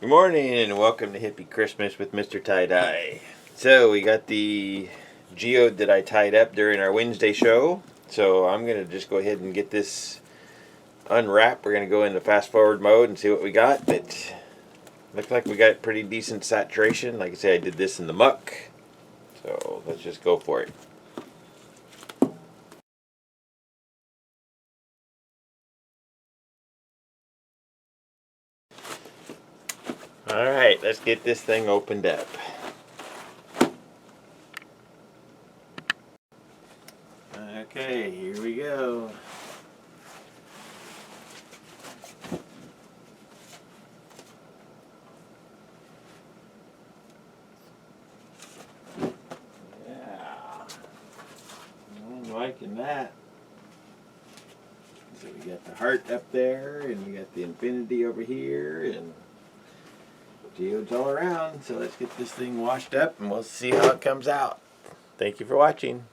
Good morning and welcome to Hippie Christmas with MrTieDye. So we got the geode that I tied up during our Wednesday show. So I'm going to just go ahead and get this unwrapped. We're going to go into fast forward mode and see what we got. But looks like we got pretty decent saturation. Like I say, I did this in the muck. So let's just go for it. Alright, let's get this thing opened up. Okay, here we go. Yeah, I'm liking that. So we got the heart up there, and we got the infinity over here, and geodes all around. So let's get this thing washed up, and we'll see how it comes out. Thank you for watching.